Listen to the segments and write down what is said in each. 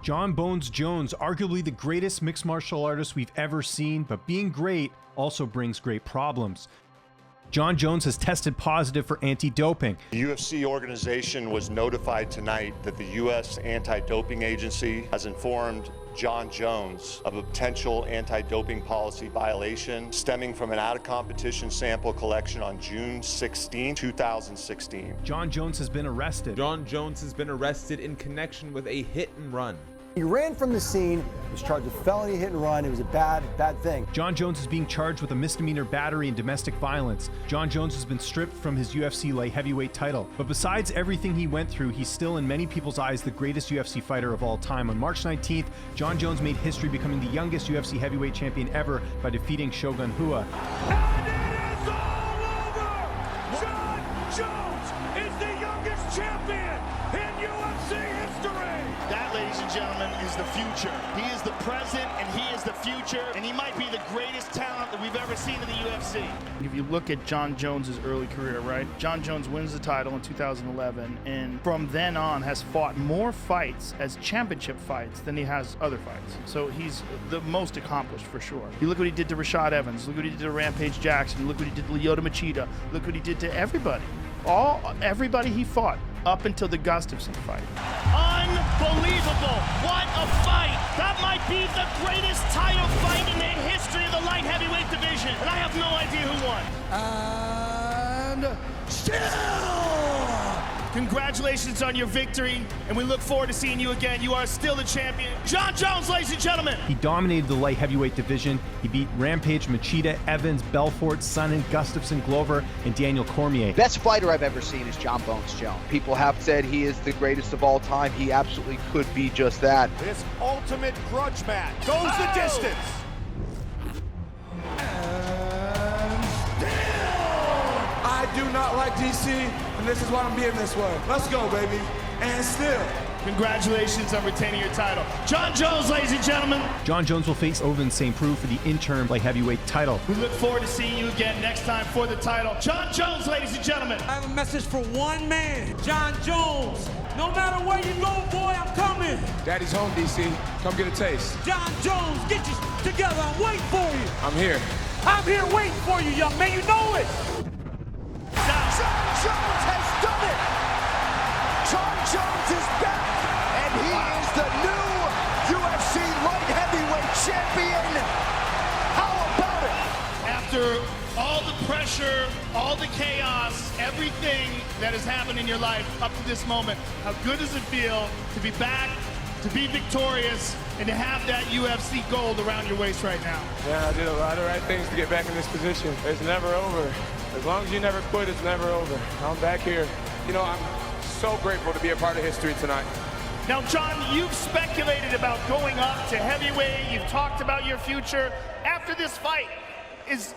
Jon Bones Jones, arguably the greatest mixed martial artist we've ever seen, but being great also brings great problems. Jon Jones has tested positive for anti-doping. The UFC organization was notified tonight that the U.S. Anti-Doping Agency has informed Jon Jones of a potential anti-doping policy violation stemming from an out-of-competition sample collection on June 16, 2016. Jon Jones has been arrested. Jon Jones has been arrested in connection with a hit and run. He ran from the scene, was charged with felony hit and run. It was a bad thing. Jon Jones is being charged with a misdemeanor battery and domestic violence. Jon Jones has been stripped from his UFC Light Heavyweight title. But besides everything he went through, he's still, in many people's eyes, the greatest UFC fighter of all time. On March 19th, Jon Jones made history, becoming the youngest UFC heavyweight champion ever by defeating Shogun Rua. And it is all over! Jon Jones is the youngest champion in UFC history! That, ladies and gentlemen, is the future. He is the present and he is the future, and he might be the greatest talent that we've ever seen in the UFC. If you look at Jon Jones's early career, right? Jon Jones wins the title in 2011, and from then on has fought more fights as championship fights than he has other fights. So he's the most accomplished for sure. You look what he did to Rashad Evans, look what he did to Rampage Jackson, look what he did to Lyoto Machida, look what he did to everybody. Everybody he fought up until the Gustafsson fight. Unbelievable. What a fight. That might be the greatest title fight in the history of the light heavyweight division. And I have no idea who won. And still! Congratulations on your victory, and we look forward to seeing you again. You are still the champion. Jon Jones, ladies and gentlemen. He dominated the light heavyweight division. He beat Rampage, Machida, Evans, Belfort, Sonnen, Gustafsson, Glover, and Daniel Cormier. Best fighter I've ever seen is Jon Bones Jones. People have said he is the greatest of all time. He absolutely could be just that. This ultimate grudge match goes the distance. And still! I do not like DC, and this is why I'm being this way. Let's go, baby. And still. Congratulations on retaining your title. Jon Jones, ladies and gentlemen. Jon Jones will face Ovin St. Preux for the interim light heavyweight title. We look forward to seeing you again next time for the title. Jon Jones, ladies and gentlemen. I have a message for one man, Jon Jones. No matter where you go, boy, I'm coming. Daddy's home, DC. Come get a taste. Jon Jones, get you together. I'm waiting for you. I'm here. I'm here waiting for you, young man. You know it. Jon Jones has done it. Jon Jones is back, and he is the new UFC Light Heavyweight Champion. How about it? After all the pressure, all the chaos, everything that has happened in your life up to this moment, how good does it feel to be back, to be victorious, and to have that UFC gold around your waist right now? Yeah, I did a lot of right things to get back in this position. It's never over. As long as you never quit, it's never over. I'm back here. You know, I'm so grateful to be a part of history tonight. Now, Jon, you've speculated about going up to heavyweight. You've talked about your future. After this fight, is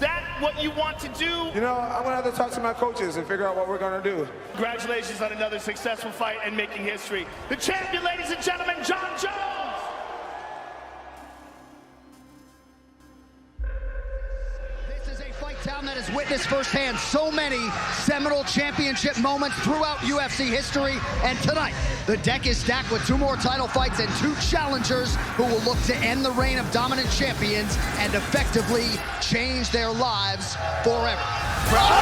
that what you want to do? You know, I'm gonna have to talk to my coaches and figure out what we're gonna do. Congratulations on another successful fight and making history. The champion, ladies and gentlemen, Jon Jones. Town that has witnessed firsthand so many seminal championship moments throughout UFC history, and tonight the deck is stacked with 2 more title fights and 2 challengers who will look to end the reign of dominant champions and effectively change their lives forever. Jon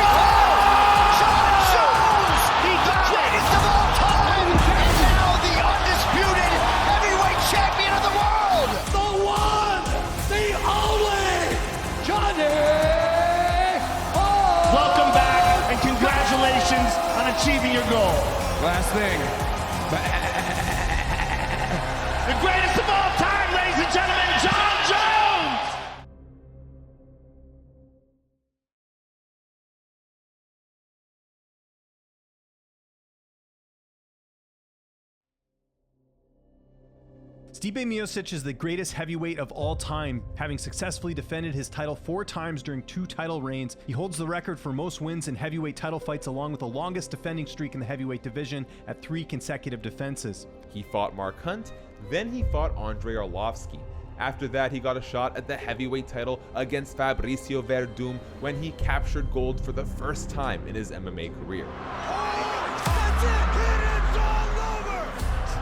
Jones, the greatest of all time, and now the undisputed heavyweight champion of the world. The one, the only, Johnny. Welcome back, and congratulations on achieving your goal. Last thing. The greatest of all time, ladies and gentlemen, Jon Jones! Stipe Miocic is the greatest heavyweight of all time, having successfully defended his title 4 times during 2 title reigns. He holds the record for most wins in heavyweight title fights, along with the longest defending streak in the heavyweight division at 3 consecutive defenses. He fought Mark Hunt, then he fought Andrei Arlovski. After that, he got a shot at the heavyweight title against Fabricio Werdum when he captured gold for the first time in his MMA career. Oh, that's it! It is all over!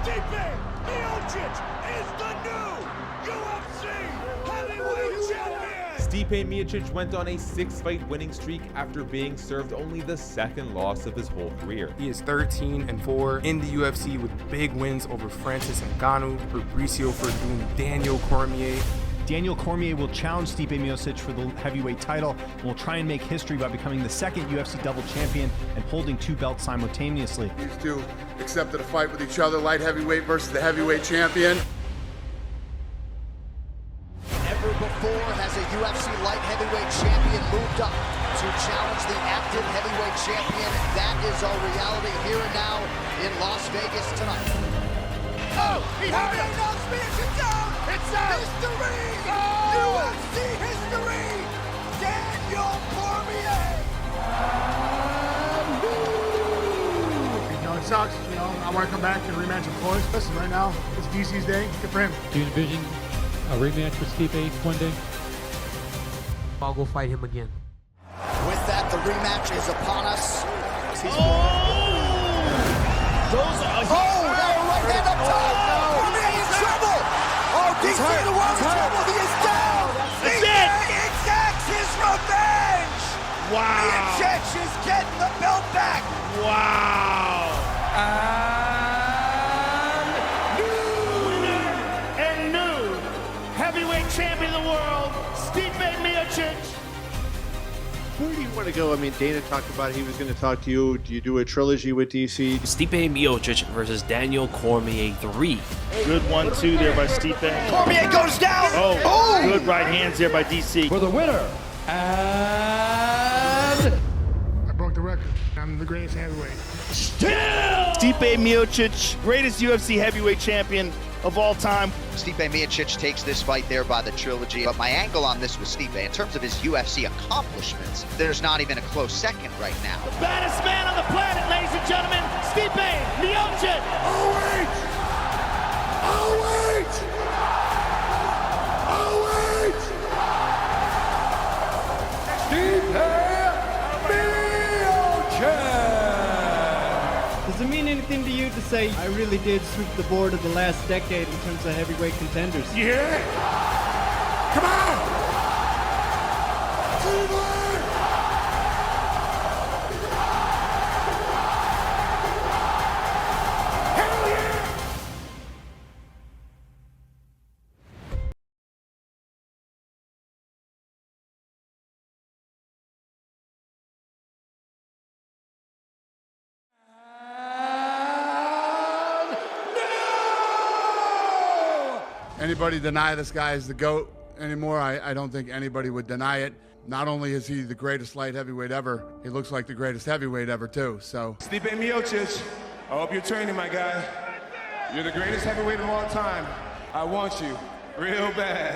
Stipe Miocic Miocic is the new UFC Heavyweight Champion! Stipe Miocic went on a 6-fight winning streak after being served only the second loss of his whole career. He is 13-4 in the UFC with big wins over Francis Ngannou, Maurício Rua, Daniel Cormier. Daniel Cormier will challenge Stipe Miocic for the heavyweight title and will try and make history by becoming the second UFC double champion and holding 2 belts simultaneously. These two accepted a fight with each other, light heavyweight versus the heavyweight champion. Never before has a UFC light heavyweight champion moved up to challenge the active heavyweight champion. That is our reality here and now in Las Vegas tonight. Oh, he had it! It's down! It's out! History! Oh! UFC history! Daniel Cormier! You know, it sucks. You know, I want to come back and rematch, of course. Listen, right now, it's DC's day. Good for him. Do you envision a rematch with Stipe one day? I'll go fight him again. With that, the rematch is upon us. Now right hand up top. Cormier in trouble. Oh, DC the world in trouble. He is down. Stipe exacts his revenge! Wow. Miocic is getting the belt back! Wow. And new heavyweight champion of the world, Stipe Miocic. Where do you want to go? I mean, Dana talked about he was going to talk to you. Do you do a trilogy with DC? Stipe Miocic versus Daniel Cormier 3. Good 1-2 there by Stipe. Cormier goes down. Oh, good right hands there by DC. For the winner, and I broke the record. I'm the greatest heavyweight. Stipe Miocic, greatest UFC heavyweight champion of all time. Stipe Miocic takes this fight there by the trilogy. But my angle on this with Stipe, in terms of his UFC accomplishments, there's not even a close second right now. The baddest man on the planet, ladies and gentlemen, Stipe Miocic. Oh wait! Oh wait! Oh wait! Stipe Miocic! Does it mean anything to you to say I really did sweep the board of the last decade in terms of heavyweight contenders? Yeah! Come on! Hell yeah! Anybody deny this guy is the GOAT anymore? I don't think anybody would deny it. Not only is he the greatest light heavyweight ever, he looks like the greatest heavyweight ever too, so. Stipe Miocic, I hope you're training, my guy. You're the greatest heavyweight of all time. I want you real bad.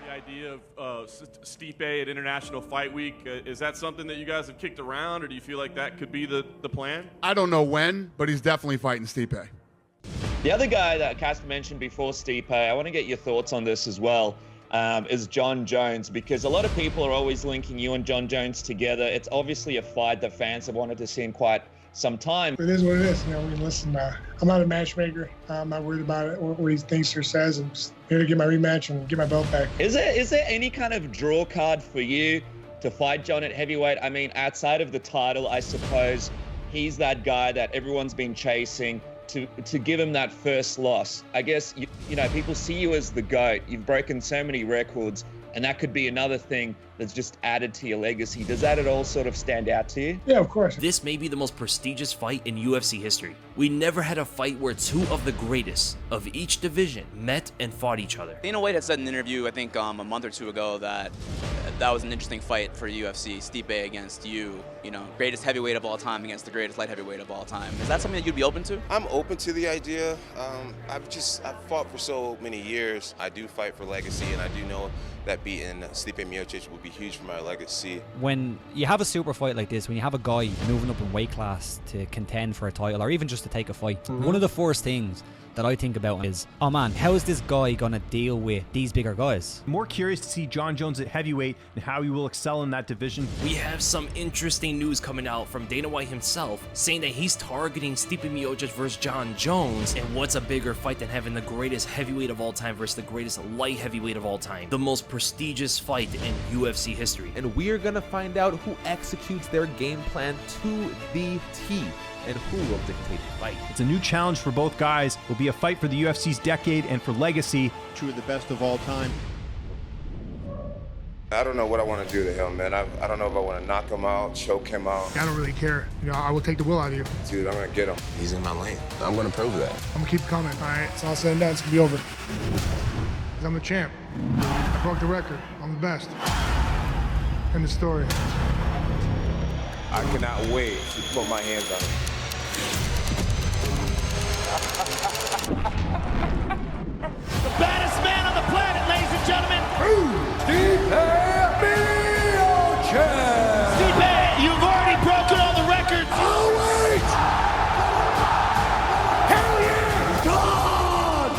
The idea of Stipe at International Fight Week, is that something that you guys have kicked around, or do you feel like that could be the plan? I don't know when, but he's definitely fighting Stipe. The other guy that Cass mentioned before Stipe, I want to get your thoughts on this as well, is Jon Jones, because a lot of people are always linking you and Jon Jones together. It's obviously a fight that fans have wanted to see in quite some time. It is what it is. You know, listen, I'm not a matchmaker. I'm not worried about it, what he thinks or says. I'm just here to get my rematch and get my belt back. Is there any kind of draw card for you to fight Jon at heavyweight? I mean, outside of the title, I suppose he's that guy that everyone's been chasing. To give him that first loss. I guess, you know, people see you as the GOAT. You've broken so many records, and that could be another thing that's just added to your legacy. Does that at all sort of stand out to you? Yeah, of course. This may be the most prestigious fight in UFC history. We never had a fight where two of the greatest of each division met and fought each other. Dana White had said in an interview, I think a month or two ago, that was an interesting fight for UFC. Stipe against you know, greatest heavyweight of all time against the greatest light heavyweight of all time. Is that something that you'd be open to? I'm open to the idea. I've fought for so many years. I do fight for legacy, and I do know that beating Stipe Miocic will be huge for my legacy. When you have a super fight like this, when you have a guy moving up in weight class to contend for a title or even just to take a fight, one of the first things that I think about is, oh man, how is this guy gonna deal with these bigger guys? More curious to see Jon Jones at heavyweight and how he will excel in that division. We have some interesting news coming out from Dana White himself, saying that he's targeting Stipe Miocic versus Jon Jones, and what's a bigger fight than having the greatest heavyweight of all time versus the greatest light heavyweight of all time, the most prestigious fight in UFC history. And we are gonna find out who executes their game plan to the T, and who will dictate the fight. It's a new challenge for both guys. It will be a fight for the UFC's decade and for legacy. Two of the best of all time. I don't know what I want to do to him, man. I don't know if I want to knock him out, choke him out. I don't really care. You know, I will take the will out of you. Dude, I'm going to get him. He's in my lane. I'm going to prove that. I'm gonna keep coming. All right, it's all said and done. It's gonna be over. 'Cause I'm the champ. I broke the record. I'm the best. End of story. I cannot wait to put my hands on him. The baddest man on the planet, ladies and gentlemen. Stipe Miocic. Stipe, you've already broken all the records. Oh, wait. Hell yeah. God.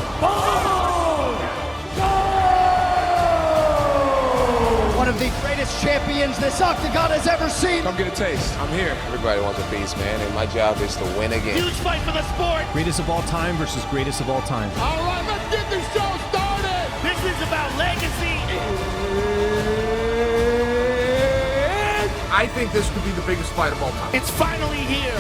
One of the greatest champions this octagon has ever seen. Come get a taste. I'm here. Everybody wants a piece, man, and my job is to win again. Huge fight for the sport. Greatest of all time versus greatest of all time. All right, let's get this show started. This is about legacy. I think this could be the biggest fight of all time. It's finally here.